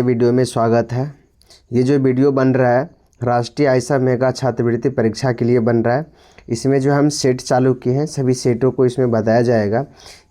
Video में स्वागत है। ये जो वीडियो बन रहा है राष्ट्रीय आइसा मेगा छात्रवृत्ति परीक्षा के लिए बन रहा है। इसमें जो हम सेट चालू किए हैं सभी सेटों को इसमें बताया जाएगा।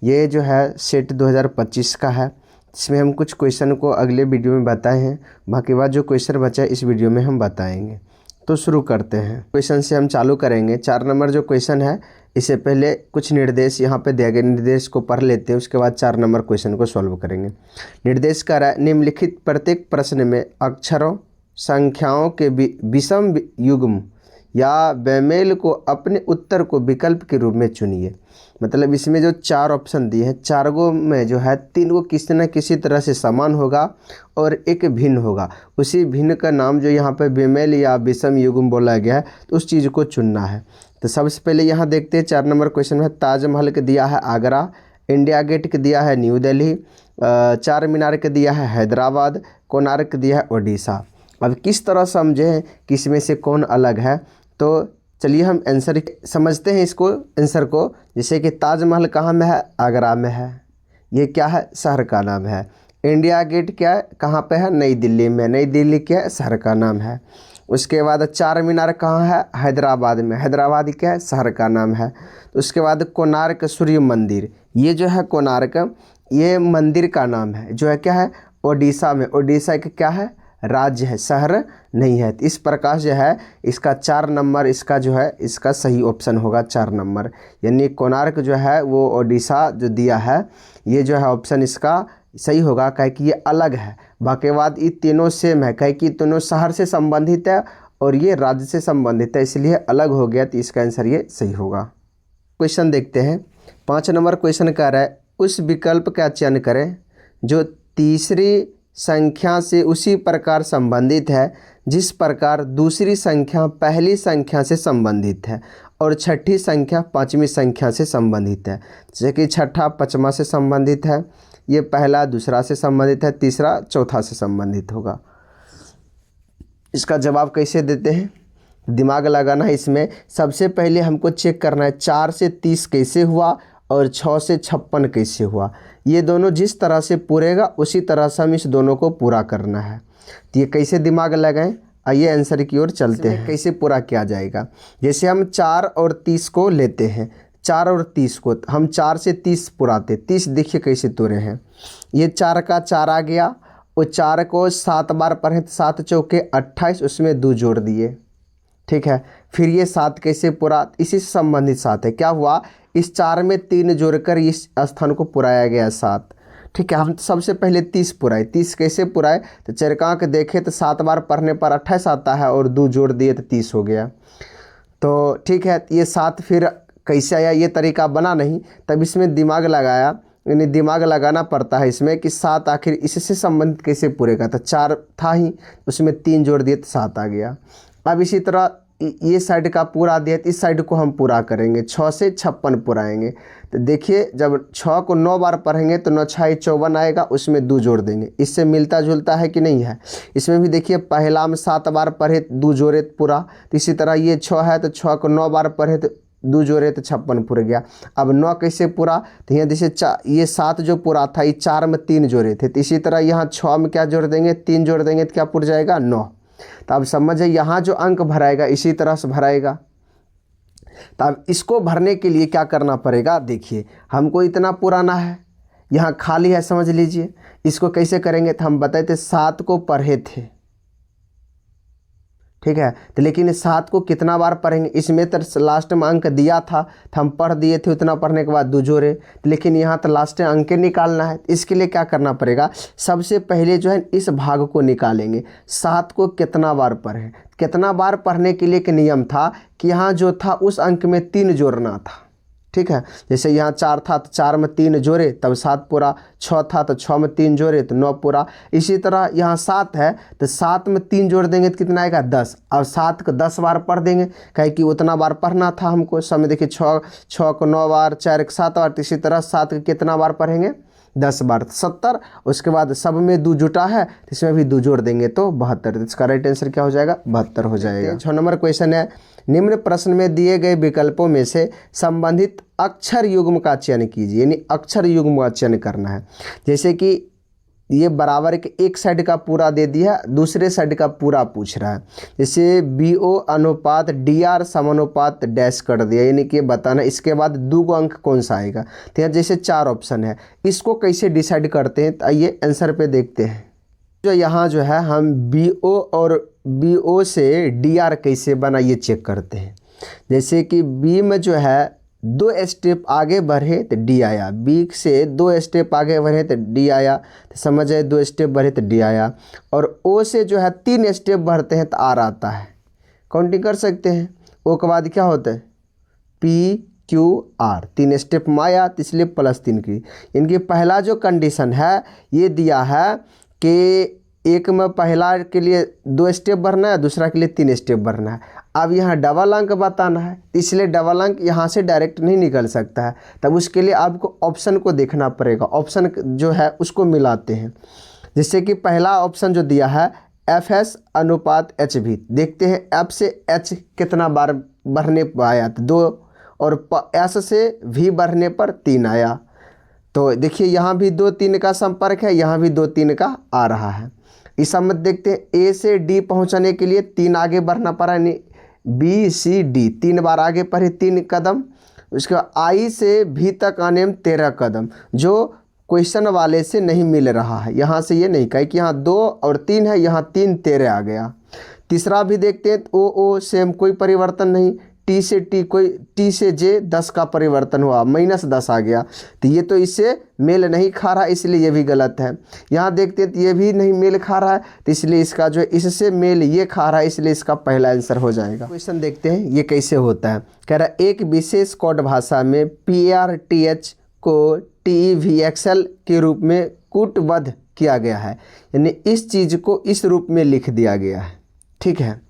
ये जो है सेट 2025 का है। इसमें हम कुछ क्वेश्चन को अगले वीडियो में बताए हैं, बाकी बाद जो क्वेश्चन बचा है इस वीडियो में हम बताएंगे। तो शुरू करते हैं। क्वेश्चन से हम चालू करेंगे। 4 नंबर जो क्वेश्चन है, इससे पहले कुछ निर्देश यहाँ पे दिए गए निर्देश को पढ़ लेते हैं, उसके बाद 4 नंबर क्वेश्चन को सॉल्व करेंगे। निर्देश कर रहा है, निम्नलिखित प्रत्येक प्रश्न में अक्षरों संख्याओं के विषम युग्म या बेमेल को अपने उत्तर को विकल्प के रूप में चुनिए। मतलब इसमें जो 4 ऑप्शन दिए हैं, 4 गो में जो है 3 गो किसी न किसी तरह से समान होगा और एक भिन्न होगा। उसी भिन्न का नाम जो यहाँ पे बेमेल या विषम युग्म बोला गया है, तो उस चीज़ को चुनना है। तो सबसे पहले यहाँ देखते हैं 4 नंबर क्वेश्चन में ताजमहल के दिया है आगरा, इंडिया गेट के दिया है न्यू दिल्ली, चार मीनार के दिया है हैदराबाद, कोणार्क दिया है ओडिशा। अब किस तरह समझें कि इसमें से कौन अलग है, तो चलिए हम आंसर समझते हैं इसको आंसर को। जैसे कि ताजमहल कहाँ में है? आगरा में है। ये क्या है? शहर का नाम है। इंडिया गेट क्या है? कहाँ पे है? नई दिल्ली में। नई दिल्ली क्या है? शहर का नाम है। उसके बाद चार मीनार कहाँ है? हैदराबाद में। हैदराबाद क्या है? शहर का नाम है। तो उसके बाद कोणार्क सूर्य मंदिर, ये जो है कोणार्क, ये मंदिर का नाम है, जो है क्या है? ओडिशा में। ओडिशा का क्या है? राज्य है, शहर नहीं है। तो इस प्रकार जो है इसका 4 नंबर इसका जो है इसका सही ऑप्शन होगा 4 नंबर। यानी कोणार्क जो है वो ओडिशा जो दिया है, ये जो है ऑप्शन इसका सही होगा, कहे कि ये अलग है। बाकी बाद ये तीनों सेम है, कहे कि तीनों शहर से संबंधित है और ये राज्य से संबंधित है, इसलिए अलग हो गया। तो इसका आंसर ये सही होगा। क्वेश्चन देखते हैं। 5 नंबर क्वेश्चन कह रहा है, उस विकल्प का चयन करें जो तीसरी संख्या से उसी प्रकार संबंधित है जिस प्रकार दूसरी संख्या पहली संख्या से संबंधित है और छठी संख्या पांचवी संख्या से संबंधित है। जैसे कि छठा पांचवा से संबंधित है, ये पहला दूसरा से संबंधित है, तीसरा चौथा से संबंधित होगा। इसका जवाब कैसे देते हैं? दिमाग लगाना है इसमें। सबसे पहले हमको चेक करना है 4 से 30 कैसे हुआ और 6 से 56 कैसे हुआ। ये दोनों जिस तरह से पूरेगा उसी तरह से हम इस दोनों को पूरा करना है। तो ये कैसे दिमाग लगाएं? आइए आंसर की ओर चलते हैं। कैसे पूरा किया जाएगा? जैसे हम 4 और 30 को लेते हैं, 4 और 30 को हम 4 से 30 पुराते। 30 देखिए कैसे तोड़े हैं। ये 4 का 4 आ गया, वो 4 को 7 बार पढ़े, 7 चौके 28, उसमें 2 जोड़ दिए। ठीक है। फिर ये 7 कैसे पूरा? इसी से संबंधित 7 है। क्या हुआ? इस 4 में 3 जोड़कर इस स्थान को पुराया गया 7। ठीक है। हम सबसे पहले 30 पुराए। 30 कैसे पुराए? तो चरकांक देखे तो 7 बार पढ़ने पर 28 आता है और 2 जोड़ दिए तो 30 हो गया। तो ठीक है, ये 7 फिर कैसे आया ये तरीका बना नहीं, तब इसमें दिमाग लगाया, यानी दिमाग लगाना पड़ता है इसमें कि 7 आखिर इससे संबंधित कैसे पूरेगा। तो 4 था ही, उसमें 3 जोड़ दिए तो 7 आ गया। अब इसी तरह ये साइड का पूरा दिया तो इस साइड को हम पूरा करेंगे, 6 से 56 पुराएंगे। तो देखिए जब 6 को 9 बार पढ़ेंगे तो 9 6 54 आएगा, उसमें 2 जोड़ देंगे। इससे मिलता जुलता है कि नहीं है? इसमें भी देखिए पहला में 7 बार पढ़े 2 जोड़े पूरा। तो इसी तरह ये 6 है तो 6 को 9 बार पढ़े तो 2 जोड़े तो 56 पूरा गया। अब 9 कैसे पूरा? तो यहाँ जैसे ये 7 जो पूरा था, ये 4 में 3 जोड़े थे, तो इसी तरह यहाँ 6 में क्या जोड़ देंगे? 3 जोड़ देंगे तो क्या पुर जाएगा? 9। तो अब समझे यहाँ जो अंक भराएगा इसी तरह से भराएगा। तो अब इसको भरने के लिए क्या करना पड़ेगा? देखिए हमको इतना पुराना है, यहाँ खाली है, समझ लीजिए। इसको कैसे करेंगे? तो हम बताए थे 7 को पढ़े थे, ठीक है। तो लेकिन 7 को कितना बार पढ़ेंगे? इसमें तो लास्ट में अंक दिया था तो हम पढ़ दिए थे, उतना पढ़ने के बाद 2 जोड़े, लेकिन यहाँ तो लास्ट में अंक निकालना है। इसके लिए क्या करना पड़ेगा? सबसे पहले जो है इस भाग को निकालेंगे। 7 को कितना बार पढ़े? कितना बार पढ़ने के लिए एक नियम था कि यहाँ जो था उस अंक में 3 जोड़ना था। ठीक है। जैसे यहाँ 4 था तो 4 में 3 जोड़े तब 7 पूरा, 6 था तो 6 में 3 जोड़े तो 9 पूरा। इसी तरह यहाँ 7 है तो 7 में 3 जोड़ देंगे तो कितना आएगा? 10। और 7 को 10 बार पढ़ देंगे, कहे कि उतना बार पढ़ना था हमको। समय देखिए 6 को 9 बार, 4 को 7 बार, तो इसी तरह 7 को कितना बार पढ़ेंगे? 10 बार, 70। उसके बाद सब में 2 जुटा है तो इसमें भी 2 जोड़ देंगे तो 72। इसका राइट आंसर क्या हो जाएगा? 72 हो जाएगा। 6 नंबर क्वेश्चन है, निम्न प्रश्न में दिए गए विकल्पों में से संबंधित अक्षर युग्म का चयन कीजिए। यानी अक्षर युग्म का चयन करना है। जैसे कि ये बराबर के एक साइड का पूरा दे दिया, दूसरे साइड का पूरा पूछ रहा है। जैसे BO अनुपात DR समानुपात डैश कर दिया, यानी कि बताना इसके बाद 2 अंक कौन सा आएगा। तो यहाँ जैसे 4 ऑप्शन है, इसको कैसे डिसाइड करते हैं, तो आइए आंसर पे देखते हैं। जो यहाँ जो है हम BO और BO से DR कैसे बना ये चेक करते हैं। जैसे कि B में जो है 2 स्टेप आगे बढ़े तो D आया, B से 2 स्टेप आगे बढ़े तो D आया, तो समझ आए 2 स्टेप बढ़े तो D आया। और O से जो है 3 स्टेप बढ़ते हैं तो R आता है, काउंटिंग कर सकते हैं। O के बाद क्या होता है PQR, 3 स्टेप में आया तो इसलिए +3 की। इनकी पहला जो कंडीशन है ये दिया है कि एक में पहला के लिए 2 स्टेप बढ़ना है, दूसरा के लिए 3 स्टेप बढ़ना है। अब यहाँ डबल अंक बताना है, इसलिए डबल अंक यहाँ से डायरेक्ट नहीं निकल सकता है, तब उसके लिए आपको ऑप्शन को देखना पड़ेगा। ऑप्शन जो है उसको मिलाते हैं। जैसे कि पहला ऑप्शन जो दिया है FS अनुपात HV, देखते हैं F से H कितना बार बढ़ने पर आया तो 2, और S से V बढ़ने पर 3 आया। तो देखिए यहाँ भी 2 3 का संपर्क है, यहाँ भी 2 3 का आ रहा है। इस मत देखते हैं A से D पहुँचने के लिए 3 आगे बढ़ना पड़ा, यानी B C D 3 बार आगे बढ़े 3 कदम। उसके बाद I से V तक आने में 13 कदम, जो क्वेश्चन वाले से नहीं मिल रहा है। यहाँ से ये नहीं कहे कि यहाँ 2 और 3 है, यहाँ 3 13 आ गया। तीसरा भी देखते हैं O सेम कोई परिवर्तन नहीं, T से T कोई, T से J 10 का परिवर्तन हुआ, -10 आ गया, तो ये तो इससे मेल नहीं खा रहा, इसलिए ये भी गलत है। यहाँ देखते हैं तो ये भी नहीं मेल खा रहा है, तो इसलिए इसका जो इससे मेल ये खा रहा है, इसलिए इसका पहला आंसर हो जाएगा। क्वेश्चन देखते हैं ये कैसे होता है। कह रहा है एक विशेष कोड भाषा में PRTH को TEVXL के रूप में कूटबद्ध किया गया है, यानी इस चीज़ को इस रूप में लिख दिया गया है। ठीक है,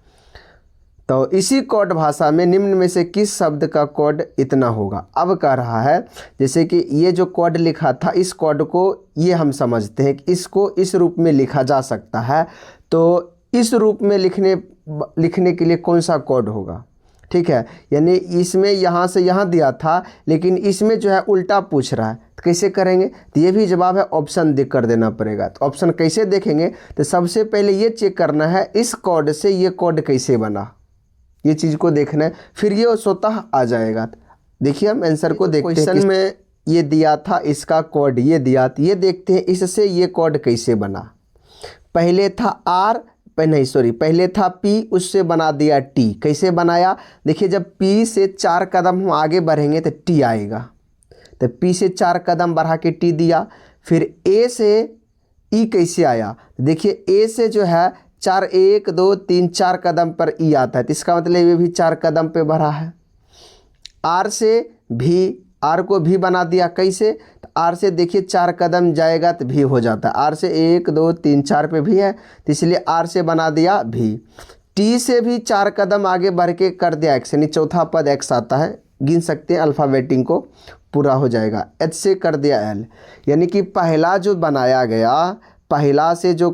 तो इसी कोड भाषा में निम्न में से किस शब्द का कोड इतना होगा। अब कह रहा है जैसे कि ये जो कोड लिखा था, इस कोड को ये हम समझते हैं कि इसको इस रूप में लिखा जा सकता है, तो इस रूप में लिखने के लिए कौन सा कोड होगा। ठीक है, यानी इसमें यहाँ से यहाँ दिया था, लेकिन इसमें जो है उल्टा पूछ रहा है, तो कैसे करेंगे। तो ये भी जवाब है ऑप्शन देख कर देना पड़ेगा। तो ऑप्शन कैसे देखेंगे, तो सबसे पहले ये चेक करना है इस कोड से ये कोड कैसे बना, ये चीज़ को देखना है, फिर ये स्वतः आ जाएगा। देखिए हम आंसर को देखते हैं। क्वेश्चन में ये दिया था इसका कोड ये दिया, तो ये देखते हैं इससे ये कोड कैसे बना। पहले था पहले था P, उससे बना दिया T। कैसे बनाया, देखिए जब P से 4 कदम हम आगे बढ़ेंगे तो T आएगा, तो P से 4 कदम बढ़ा के T दिया। फिर A से E कैसे आया, देखिए A से जो है 4 1 2 3 4 कदम पर E आता है, तो इसका मतलब ये भी 4 कदम पे बढ़ा है। R से V, R को भी बना दिया, कैसे, तो R से देखिए 4 कदम जाएगा तो भी हो जाता है। R से 1 2 3 4 पे भी है, तो इसलिए R से बना दिया भी। T से भी 4 कदम आगे बढ़ के कर दिया X, यानी चौथा पद X आता है, गिन सकते हैं, अल्फ़ाबेटिंग को पूरा हो जाएगा। H से कर दिया L, यानी कि पहला जो बनाया गया, पहला से जो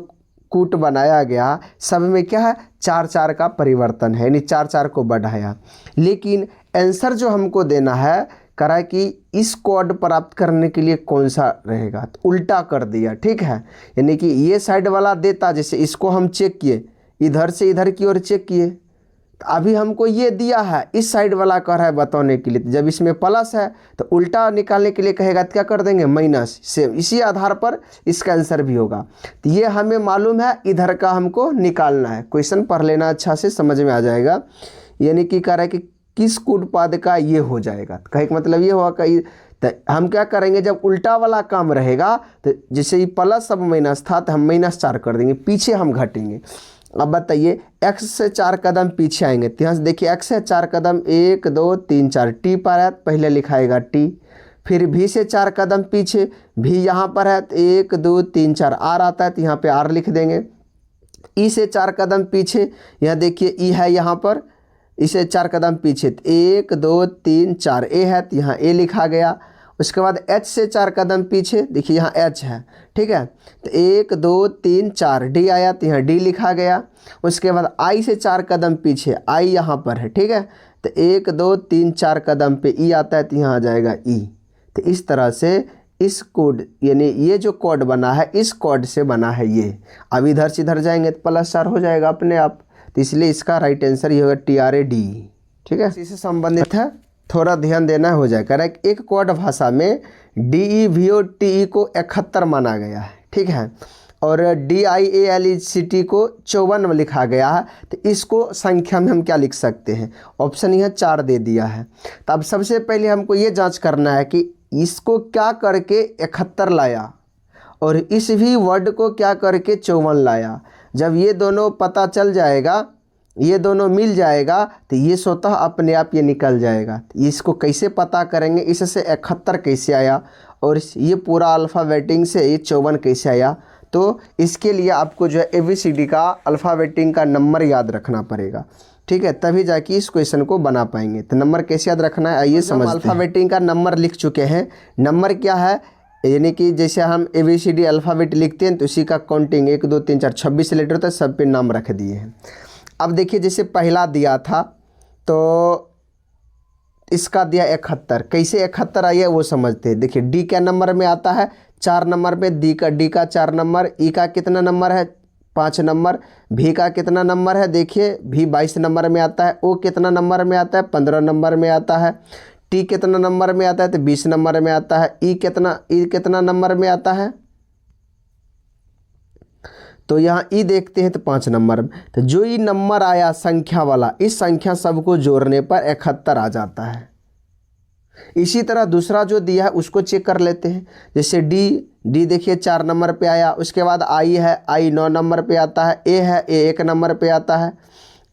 कूट बनाया गया, सब में क्या है 4 4 का परिवर्तन है, यानी 4 4 को बढ़ाया। लेकिन आंसर जो हमको देना है, करा कि इस कोड प्राप्त करने के लिए कौन सा रहेगा, तो उल्टा कर दिया। ठीक है, यानी कि ये साइड वाला देता, जैसे इसको हम चेक किए, इधर से इधर की ओर चेक किए, तो अभी हमको ये दिया है, इस साइड वाला कर रहा है बताने के लिए, तो जब इसमें प्लस है तो उल्टा निकालने के लिए कहेगा तो क्या कर देंगे माइनस। सेम इसी आधार पर इसका आंसर भी होगा। तो ये हमें मालूम है, इधर का हमको निकालना है। क्वेश्चन पढ़ लेना अच्छा से, समझ में आ जाएगा। यानी कि कह रहा है कि किस कूट पद का ये हो जाएगा, तो कहे मतलब ये होगा कि, तो हम क्या करेंगे जब उल्टा वाला काम रहेगा, तो जैसे ये प्लस सब माइनस था तो हम -4 कर देंगे, पीछे हम घटेंगे। अब बताइए X से 4 कदम पीछे आएंगे, तो यहाँ से देखिए X से 4 कदम 1 2 3 4 T पर है, पहले लिखाएगा T। फिर V से 4 कदम पीछे, V यहाँ पर है तो 1 2 3 4 R आता है, तो यहाँ पे R लिख देंगे। E से 4 कदम पीछे, यहाँ देखिए E है यहाँ पर, इसे 4 कदम पीछे, तो 1 2 3 4 A है, तो यहाँ A लिखा गया। उसके बाद H से 4 कदम पीछे, देखिए यहाँ H है। ठीक है, तो 1 2 3 4 D आया, तो यहाँ D लिखा गया। उसके बाद I से 4 कदम पीछे, I यहाँ पर है। ठीक है, तो 1 2 3 4 कदम पे E आता है, तो यहाँ आ जाएगा E। तो इस तरह से इस कोड यानी ये जो कोड बना है इस कोड से बना है ये। अब इधर से इधर जाएंगे तो +4 हो जाएगा अपने आप, तो इसलिए इसका राइट आंसर ये होगा TRAD। ठीक है, इसी से संबंधित है, थोड़ा ध्यान देना हो जाएगा। एक कोड भाषा में DEVOTE को 71 माना गया है, ठीक है, और DIALECT को 54 लिखा गया है, तो इसको संख्या में हम क्या लिख सकते हैं? ऑप्शन यह 4 दे दिया है। तो अब सबसे पहले हमको ये जांच करना है कि इसको क्या करके 71 लाया और इस भी वर्ड को क्या करके 54 लाया। जब ये दोनों पता चल जाएगा, ये दोनों मिल जाएगा, तो ये स्वतः अपने आप ये निकल जाएगा। इसको कैसे पता करेंगे? इससे 71 कैसे आया और ये पूरा अल्फ़ाबेटिंग से ये 54 कैसे आया? तो इसके लिए आपको जो है ABCD का अल्फ़ाबेटिंग का नंबर याद रखना पड़ेगा, ठीक है, तभी जाके इस क्वेश्चन को बना पाएंगे। तो नंबर कैसे याद रखना है आइए समझते हैं। अल्फ़ाबेटिंग का नंबर लिख चुके हैं। नंबर क्या है? यानी कि जैसे हम ABCD अल्फ़ाबेट लिखते हैं तो उसी का काउंटिंग 1 2 3 4 26 लेटर होता है, सब पे नाम रख दिए हैं। अब देखिए जैसे पहला दिया था तो इसका दिया 71, कैसे 71 आई है वो समझते हैं। देखिए D क्या नंबर में आता है? 4 नंबर में। D का 4 नंबर। E का कितना नंबर है? 5 नंबर। V का कितना नंबर है? देखिए V 22 नंबर में आता है। O कितना नंबर में आता है? 15 नंबर में आता है। T कितना नंबर में आता है? तो 20 नंबर में आता है। E कितना नंबर में आता है? तो यहाँ E देखते हैं तो 5 नंबर में। तो जो ये नंबर आया संख्या वाला, इस संख्या सबको जोड़ने पर 71 आ जाता है। इसी तरह दूसरा जो दिया है उसको चेक कर लेते हैं। जैसे D देखिए 4 नंबर पे आया। उसके बाद I है, I 9 नंबर पे आता है। A है, A 1 नंबर पे आता है।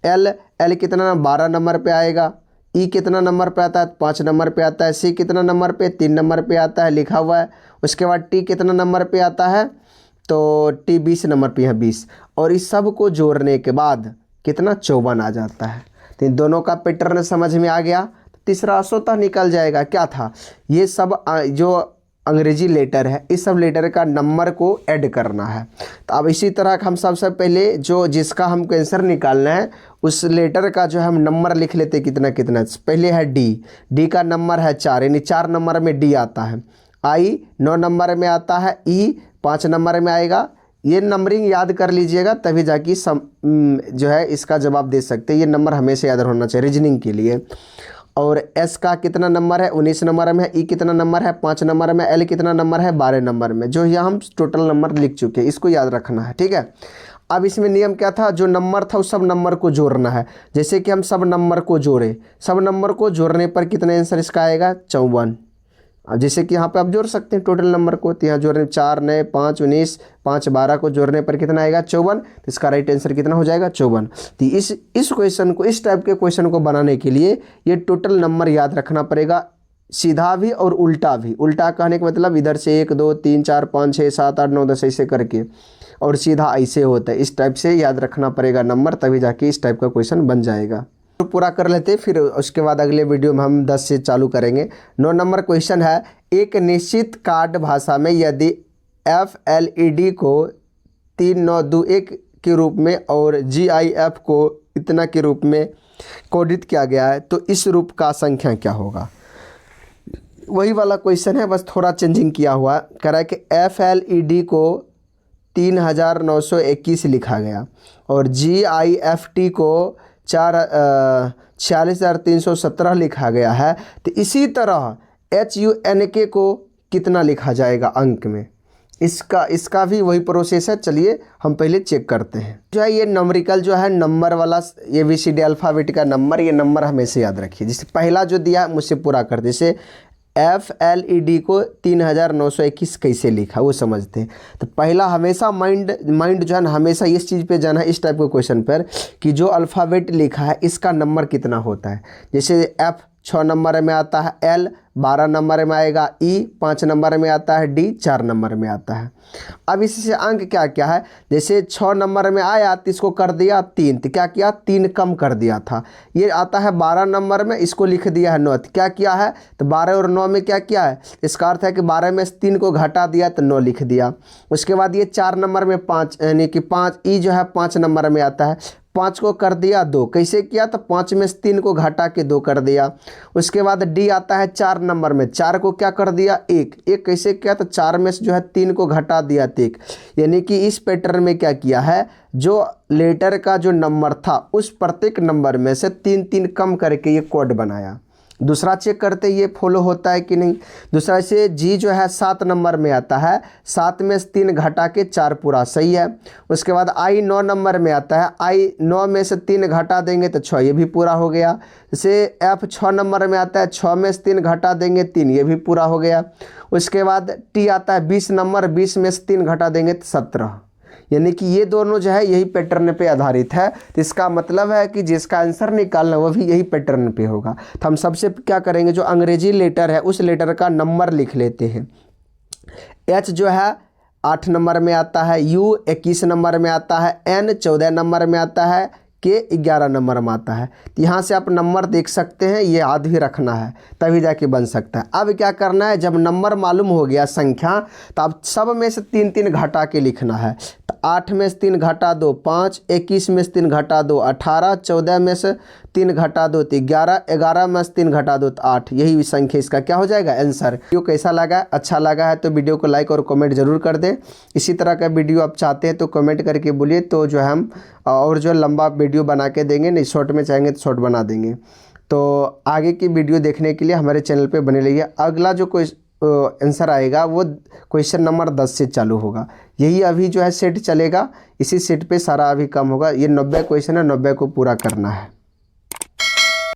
L कितना 12 नंबर पे आएगा। E कितना नंबर पे आता है? 5 नंबर पे आता है। C कितना नंबर पे? 3 नंबर पे आता है, लिखा हुआ है। उसके बाद T कितना नंबर पे आता है? तो T 20 नंबर पे है, 20। और इस सब को जोड़ने के बाद कितना 54 आ जाता है। तो इन दोनों का पैटर्न समझ में आ गया। तीसरा स्वतः निकल जाएगा। क्या था? ये सब जो अंग्रेजी लेटर है, इस सब लेटर का नंबर को ऐड करना है। तो अब इसी तरह हम सबसे पहले जो जिसका हमको आंसर निकालना है उस लेटर का जो है हम नंबर लिख लेते कितना कितना। पहले है D का नंबर है 4, यानी 4 नंबर में D आता है। I 9 नंबर में आता है। E 5 नंबर में आएगा। ये नंबरिंग याद कर लीजिएगा, तभी जाके जो है इसका जवाब दे सकते हैं। ये नंबर हमेशा याद होना चाहिए रीजनिंग के लिए। और S का कितना नंबर है? 19 नंबर में है। E कितना नंबर है? 5 नंबर में। L कितना नंबर है? 12 नंबर में। जो यहाँ हम टोटल नंबर लिख चुके हैं, इसको याद रखना है, ठीक है। अब इसमें नियम क्या था? जो नंबर था उस सब नंबर को जोड़ना है। जैसे कि हम सब नंबर को जोड़े, सब नंबर को जोड़ने पर कितना आंसर इसका आएगा? 54। अब जैसे कि यहाँ पे आप जोड़ सकते हैं टोटल नंबर को, तो यहाँ जोड़ने 4 9 5 19 5 12 को जोड़ने पर कितना आएगा? 54। तो इसका राइट आंसर कितना हो जाएगा? 54। तो इस क्वेश्चन को, इस टाइप के क्वेश्चन को बनाने के लिए ये टोटल नंबर याद रखना पड़ेगा, सीधा भी और उल्टा भी। उल्टा कहने का मतलब इधर से 1 2 3 4 5 6 7 8 9 10 ऐसे करके, और सीधा ऐसे होता है। इस टाइप से याद रखना पड़ेगा नंबर, तभी जाके इस टाइप का क्वेश्चन बन जाएगा। तो पूरा कर लेते, फिर उसके बाद अगले वीडियो में हम 10 से चालू करेंगे। 9 नंबर क्वेश्चन है, एक निश्चित कार्ड भाषा में यदि FLED को 3921 के रूप में और GIF को इतना के रूप में कोडित किया गया है, तो इस रूप का संख्या क्या होगा? वही वाला क्वेश्चन है, बस थोड़ा चेंजिंग किया हुआ। कह रहा है कि FLED को 3921 लिखा गया और GIFT को 46,317 लिखा गया है। तो इसी तरह HUNK को कितना लिखा जाएगा अंक में? इसका भी वही प्रोसेस है। चलिए हम पहले चेक करते हैं। जो है ये नंबरिकल जो है नंबर वाला ABCD अल्फ़ाबेट का नंबर, ये नंबर हमेशा याद रखिए। जैसे पहला जो दिया मुझसे पूरा कर, जैसे FLED को 3921 कैसे लिखा वो समझते हैं। तो पहला हमेशा माइंड जो है ना, हमेशा इस चीज़ पे जाना है, इस टाइप के क्वेश्चन पर, कि जो अल्फ़ाबेट लिखा है इसका नंबर कितना होता है। जैसे F 6 नंबर में आता है, L 12 नंबर में आएगा, E 5 नंबर में आता है, D 4 नंबर में आता है। अब इससे अंक क्या क्या है? जैसे 6 नंबर में आया तो इसको कर दिया 3, तो क्या किया? 3 कम कर दिया था। ये आता है 12 नंबर में, इसको लिख दिया है 9, तो क्या किया है? तो 12 और 9 में क्या किया है? इसका अर्थ है कि 12 में से 3 को घटा दिया तो 9 लिख दिया। उसके बाद ये 4 नंबर में 5, यानी कि 5 E जो है 5 नंबर में आता है, 5 को कर दिया 2, कैसे किया तो 5 में से 3 को घटा के 2 कर दिया। उसके बाद डी आता है 4 नंबर में, 4 को क्या कर दिया 1, कैसे किया तो 4 में से जो है 3 को घटा दिया 1। यानी कि इस पैटर्न में क्या किया है, जो लेटर का जो नंबर था उस प्रत्येक नंबर में से 3-3 कम करके ये कोड बनाया। दूसरा चेक करते ये फॉलो होता है कि नहीं। दूसरा से जी जो है 7 नंबर में आता है, 7 में से 3 घटा के 4 पूरा, सही है। उसके बाद आई 9 नंबर में आता है, आई 9 में से 3 घटा देंगे तो 6, ये भी पूरा हो गया। जैसे एफ 6 नंबर में आता है, 6 में से 3 घटा देंगे 3, ये भी पूरा हो गया। उसके बाद टी आता है 20 नंबर, 20 में से 3 घटा देंगे तो 17। यानी कि ये दोनों जो है यही पैटर्न पे आधारित है। तो इसका मतलब है कि जिसका आंसर निकालना वो भी यही पैटर्न पे होगा। तो हम सबसे क्या करेंगे, जो अंग्रेजी लेटर है उस लेटर का नंबर लिख लेते हैं। एच जो है 8 नंबर में आता है, यू 21 नंबर में आता है, एन 14 नंबर में आता है, के 11 नंबर में आता है। तो यहाँ से आप नंबर देख सकते हैं, ये याद भी रखना है तभी जाके बन सकता है। अब क्या करना है, जब नंबर मालूम हो गया संख्या, तो आप सब में से 3-3 घटा के लिखना है। तो 8 में से 3 घटा 2 5, 21 में से 3 घटा 2 18, 14 में से 3 घटा 2 तो 11, 11 में से 3 घटा 2 तो 8। यही संख्या इसका क्या हो जाएगा आंसर। वीडियो कैसा लगा, अच्छा लगा है तो वीडियो को लाइक और कमेंट जरूर कर दें। इसी तरह का वीडियो आप चाहते हैं तो कमेंट करके बोलिए, तो जो हम और जो लंबा वीडियो बना के देंगे, नहीं शॉर्ट में चाहेंगे तो शॉर्ट बना देंगे। तो आगे की वीडियो देखने के लिए हमारे चैनल पे बने रहिए। अगला जो कोई आंसर आएगा वो क्वेश्चन नंबर 10 से चालू होगा। यही अभी जो है सेट चलेगा, इसी सेट पे सारा अभी काम होगा। ये 90 क्वेश्चन है, 90 को पूरा करना है।